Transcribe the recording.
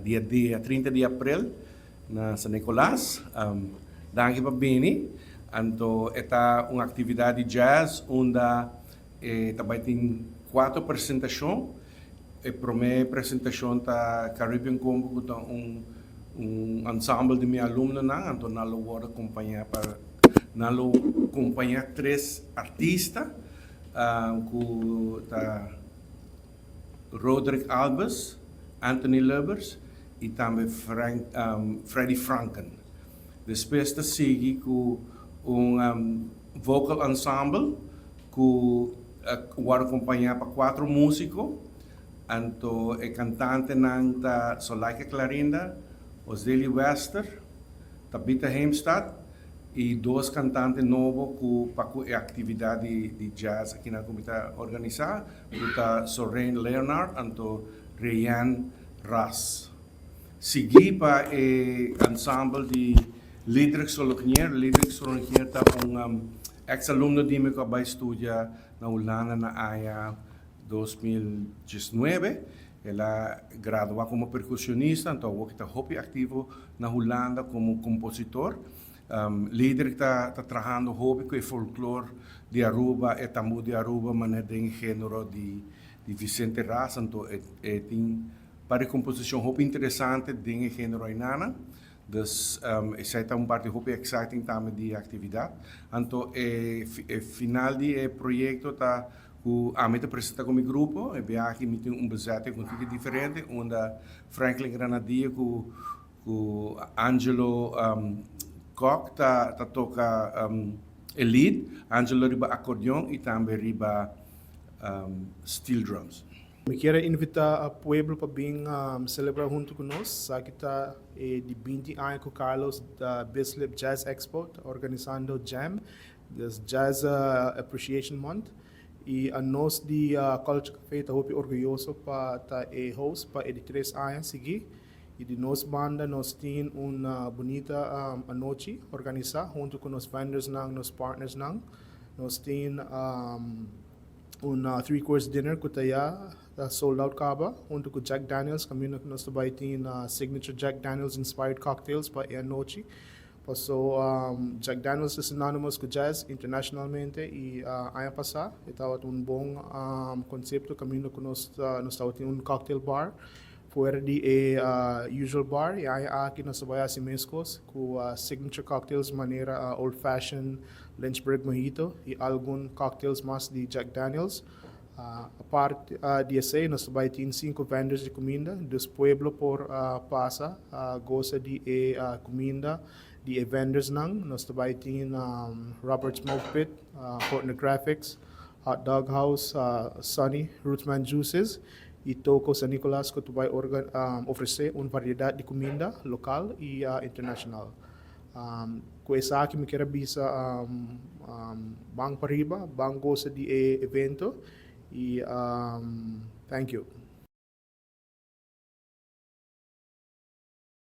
Dia 30 de abril na sa Nicolas. Danke pa bini. Anto esta uma atividade de jazz onde também tem 4 apresentações. A primeira apresentação tá Caribbean Combo com um ensemble de meus alunos na, então nalo vou acompanhar 3 artistas, com tá Roderick Albers, Anthony Lubbers e também Freddie Franken. Depois da sigue com vocal ensemble que vou acompanhar para 4 músicos. Então, o cantante não tá Solaika Clarinda, Osdeli Wester, Tabitha Heimstad e 2 cantantes novos para a atividade de jazz aqui na comitê organizar, o Soren Leonard e Ryan Ras. Segui para o ensemble de Lidrik Solognier. Lidrik Solognier está ex-aluno de mim que vai estudar na Holanda na AIA 2019. Ela graduou como percussionista, então eu estou muito ativo na Holanda como compositor. Líder está trabalhando hobby com o folclore de Aruba e tambo de Aruba, mas tem gênero de Vicente Ras, então tem para composição hobby interessante tem gênero ainda. Dus essa é parte hobby exciting também de atividade. Então final do projeto está a mim apresentar com o meu grupo, e bem aqui tem bezetting com tudo diferente, onde Franklin Granadier com Angelo Koch toca lead, Angelo riba acordeão e também riba steel drums. Me quero invitar a pueblo para vir celebrar junto conosco. Aqui está de 20 anos com Carlos Bislip Jazz Expo, organizando Jam, Jazz Appreciation Month. E a nós de Culture Cafe está muito orgulhoso para estar host para 3 anos seguir. E de nossa banda nós temos uma bonita noite organizada junto com os vendors, nos partners. Nós temos three-course dinner que está sold out kaba, junto com Jack Daniels. Caminho que nós também temos signature Jack Daniels inspired cocktails para a noite. So, Jack Daniels é synonymous com jazz internacionalmente e ano passado estava bom conceito caminho que nós temos cocktail bar fora de usual bar e aqui nós trabalhamos mescos com signature cocktails maneira old fashioned Lynchburg mojito e alguns cocktails mais de Jack Daniels. A parte disso nós também temos 5 vendors de comida dos pueblos por passa gosta de comida de vendors nós também temos Robert's Smoke Pit, Portner Graphics, Hot Dog House, Sunny, Rootsman Juices e Toco sa Nicolas que vai oferecer uma variedade de comida local e internacional. Com essa aqui me quero bisa bang pariba, bang gosta de evento e thank you.